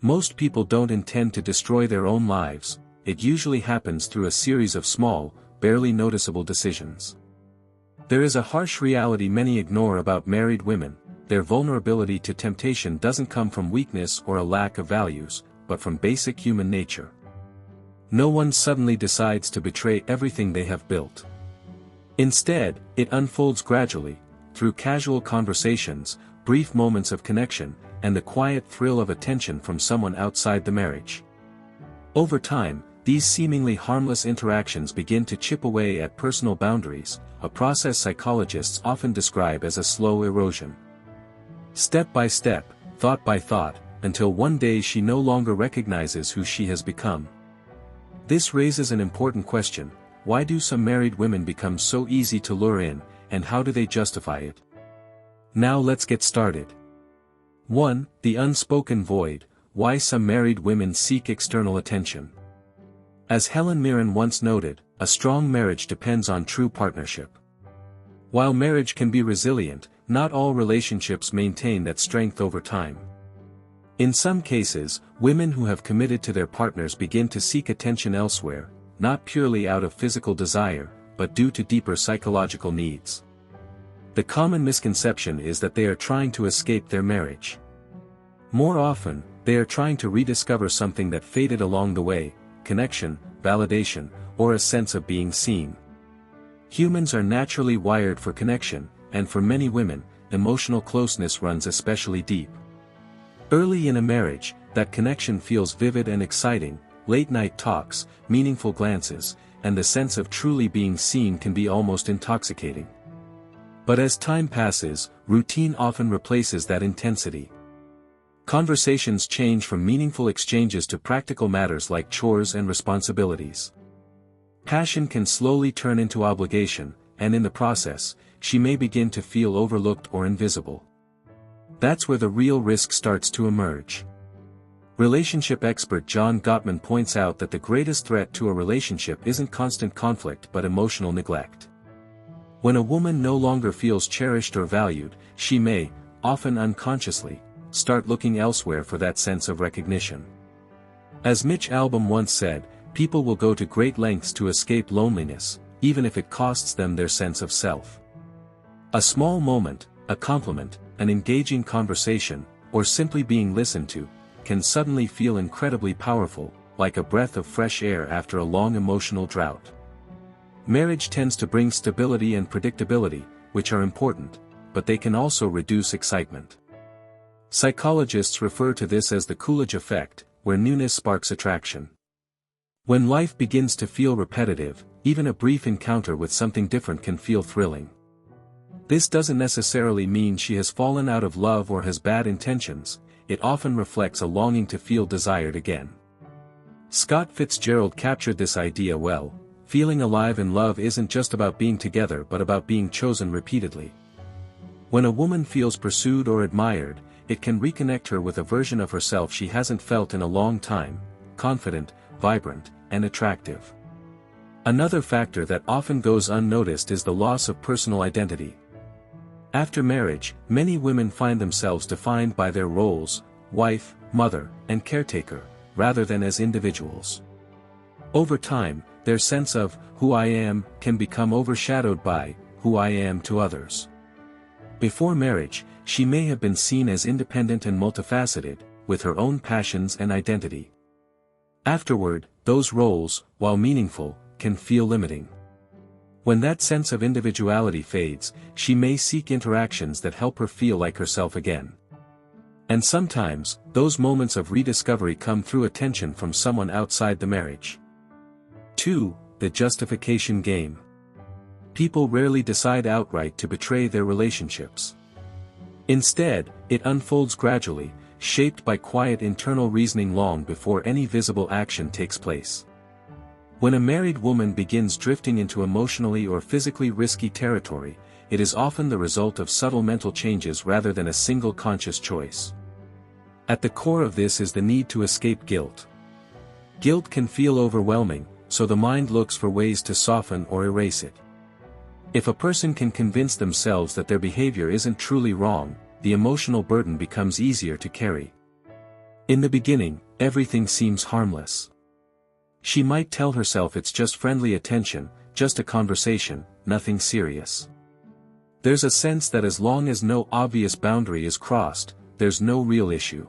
Most people don't intend to destroy their own lives, it usually happens through a series of small, barely noticeable decisions. There is a harsh reality many ignore about married women: their vulnerability to temptation doesn't come from weakness or a lack of values, but from basic human nature. No one suddenly decides to betray everything they have built. Instead, it unfolds gradually, through casual conversations, brief moments of connection, and the quiet thrill of attention from someone outside the marriage. Over time, these seemingly harmless interactions begin to chip away at personal boundaries, a process psychologists often describe as a slow erosion. Step by step, thought by thought, until one day she no longer recognizes who she has become. This raises an important question: why do some married women become so easy to lure in, and how do they justify it? Now let's get started. 1. The unspoken void: why some married women seek external attention. As Helen Mirren once noted, a strong marriage depends on true partnership. While marriage can be resilient, not all relationships maintain that strength over time. In some cases, women who have committed to their partners begin to seek attention elsewhere, not purely out of physical desire, but due to deeper psychological needs. The common misconception is that they are trying to escape their marriage. More often, they are trying to rediscover something that faded along the way: connection, validation, or a sense of being seen. Humans are naturally wired for connection, and for many women, emotional closeness runs especially deep. Early in a marriage, that connection feels vivid and exciting: late-night talks, meaningful glances, and the sense of truly being seen can be almost intoxicating. But as time passes, routine often replaces that intensity. Conversations change from meaningful exchanges to practical matters like chores and responsibilities. Passion can slowly turn into obligation, and in the process, she may begin to feel overlooked or invisible. That's where the real risk starts to emerge. Relationship expert John Gottman points out that the greatest threat to a relationship isn't constant conflict but emotional neglect. When a woman no longer feels cherished or valued, she may, often unconsciously, start looking elsewhere for that sense of recognition. As Mitch Albom once said, people will go to great lengths to escape loneliness, even if it costs them their sense of self. A small moment, a compliment, an engaging conversation, or simply being listened to, can suddenly feel incredibly powerful, like a breath of fresh air after a long emotional drought. Marriage tends to bring stability and predictability, which are important, but they can also reduce excitement. Psychologists refer to this as the Coolidge effect, where newness sparks attraction. When life begins to feel repetitive, even a brief encounter with something different can feel thrilling. This doesn't necessarily mean she has fallen out of love or has bad intentions; it often reflects a longing to feel desired again. Scott Fitzgerald captured this idea well: feeling alive in love isn't just about being together but about being chosen repeatedly. When a woman feels pursued or admired, it can reconnect her with a version of herself she hasn't felt in a long time: confident, vibrant, and attractive. Another factor that often goes unnoticed is the loss of personal identity. After marriage, many women find themselves defined by their roles: wife, mother, and caretaker, rather than as individuals. Over time, their sense of who I am can become overshadowed by who I am to others. Before marriage, she may have been seen as independent and multifaceted, with her own passions and identity. Afterward, those roles, while meaningful, can feel limiting. When that sense of individuality fades, she may seek interactions that help her feel like herself again. And sometimes, those moments of rediscovery come through attention from someone outside the marriage. 2. The justification game. People rarely decide outright to betray their relationships. Instead, it unfolds gradually, shaped by quiet internal reasoning long before any visible action takes place. When a married woman begins drifting into emotionally or physically risky territory, it is often the result of subtle mental changes rather than a single conscious choice. At the core of this is the need to escape guilt. Guilt can feel overwhelming, so the mind looks for ways to soften or erase it. If a person can convince themselves that their behavior isn't truly wrong, the emotional burden becomes easier to carry. In the beginning, everything seems harmless. She might tell herself it's just friendly attention, just a conversation, nothing serious. There's a sense that as long as no obvious boundary is crossed, there's no real issue.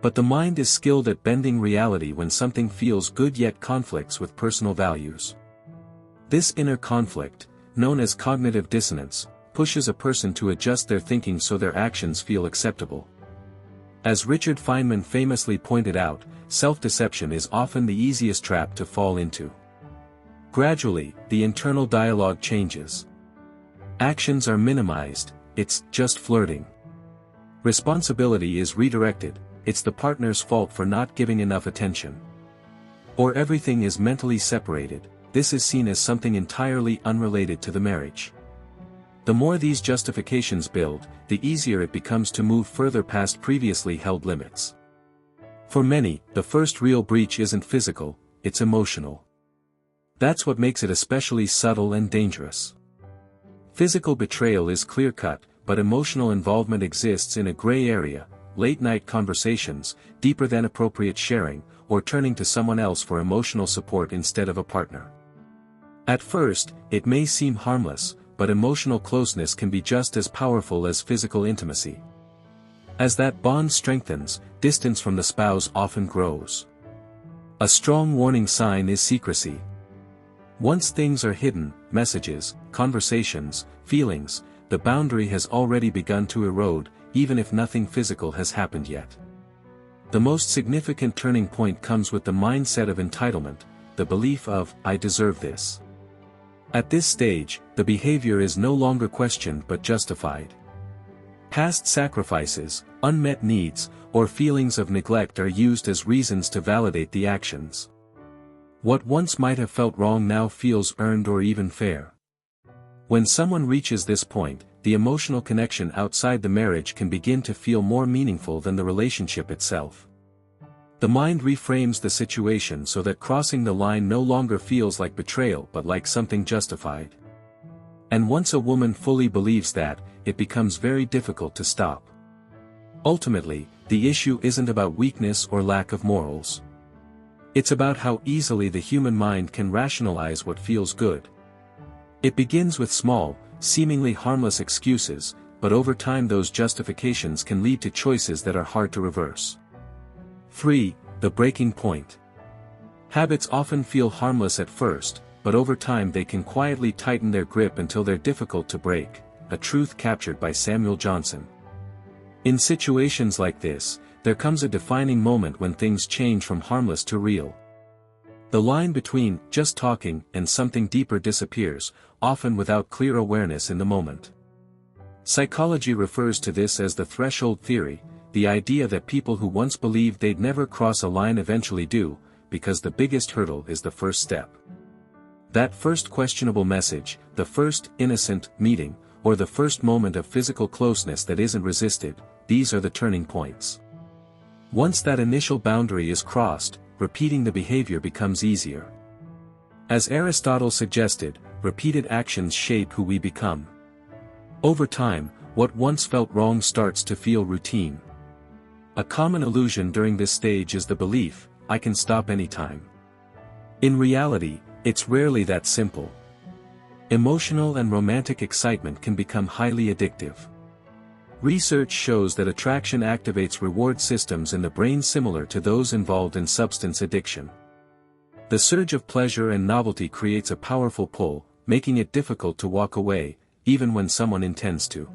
But the mind is skilled at bending reality when something feels good yet conflicts with personal values. This inner conflict, known as cognitive dissonance, pushes a person to adjust their thinking so their actions feel acceptable. As Richard Feynman famously pointed out, self-deception is often the easiest trap to fall into. Gradually, the internal dialogue changes. Actions are minimized, it's just flirting. Responsibility is redirected, it's the partner's fault for not giving enough attention. Or everything is mentally separated, this is seen as something entirely unrelated to the marriage. The more these justifications build, the easier it becomes to move further past previously held limits. For many, the first real breach isn't physical, it's emotional. That's what makes it especially subtle and dangerous. Physical betrayal is clear-cut, but emotional involvement exists in a gray area, late-night conversations, deeper than appropriate sharing, or turning to someone else for emotional support instead of a partner. At first, it may seem harmless, but emotional closeness can be just as powerful as physical intimacy. As that bond strengthens, distance from the spouse often grows. A strong warning sign is secrecy. Once things are hidden, messages, conversations, feelings, the boundary has already begun to erode, even if nothing physical has happened yet. The most significant turning point comes with the mindset of entitlement, the belief of, I deserve this. At this stage, the behavior is no longer questioned but justified. Past sacrifices, unmet needs, or feelings of neglect are used as reasons to validate the actions. What once might have felt wrong now feels earned or even fair. When someone reaches this point, the emotional connection outside the marriage can begin to feel more meaningful than the relationship itself. The mind reframes the situation so that crossing the line no longer feels like betrayal but like something justified. And once a woman fully believes that, it becomes very difficult to stop. Ultimately, the issue isn't about weakness or lack of morals. It's about how easily the human mind can rationalize what feels good. It begins with small, seemingly harmless excuses, but over time those justifications can lead to choices that are hard to reverse. 3. The breaking point. Habits often feel harmless at first, but over time they can quietly tighten their grip until they're difficult to break, a truth captured by Samuel Johnson. In situations like this, there comes a defining moment when things change from harmless to real. The line between just talking and something deeper disappears, often without clear awareness in the moment. Psychology refers to this as the threshold theory, the idea that people who once believed they'd never cross a line eventually do, because the biggest hurdle is the first step. That first questionable message, the first innocent meeting, or the first moment of physical closeness that isn't resisted, these are the turning points. Once that initial boundary is crossed, repeating the behavior becomes easier. As Aristotle suggested, repeated actions shape who we become. Over time, what once felt wrong starts to feel routine. A common illusion during this stage is the belief, I can stop anytime. In reality, it's rarely that simple. Emotional and romantic excitement can become highly addictive. Research shows that attraction activates reward systems in the brain similar to those involved in substance addiction. The surge of pleasure and novelty creates a powerful pull, making it difficult to walk away, even when someone intends to.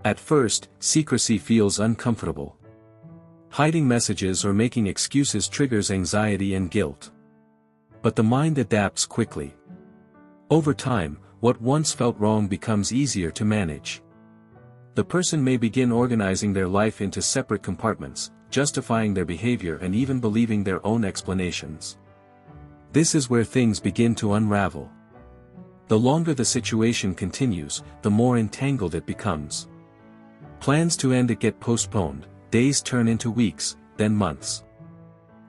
At first, secrecy feels uncomfortable. Hiding messages or making excuses triggers anxiety and guilt. But the mind adapts quickly. Over time, what once felt wrong becomes easier to manage. The person may begin organizing their life into separate compartments, justifying their behavior and even believing their own explanations. This is where things begin to unravel. The longer the situation continues, the more entangled it becomes. Plans to end it get postponed, days turn into weeks, then months.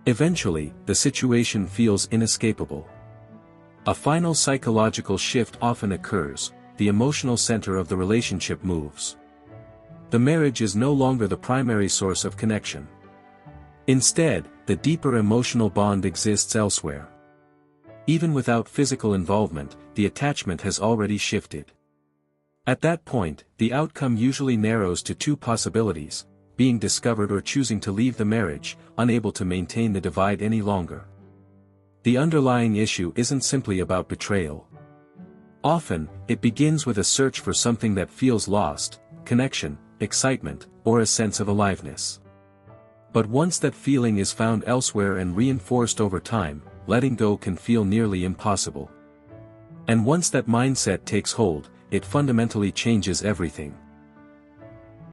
Eventually, the situation feels inescapable. A final psychological shift often occurs, the emotional center of the relationship moves. The marriage is no longer the primary source of connection. Instead, the deeper emotional bond exists elsewhere. Even without physical involvement, the attachment has already shifted. At that point, the outcome usually narrows to two possibilities: being discovered or choosing to leave the marriage, unable to maintain the divide any longer. The underlying issue isn't simply about betrayal. Often, it begins with a search for something that feels lost: connection, excitement, or a sense of aliveness. But once that feeling is found elsewhere and reinforced over time, letting go can feel nearly impossible. And once that mindset takes hold, it fundamentally changes everything.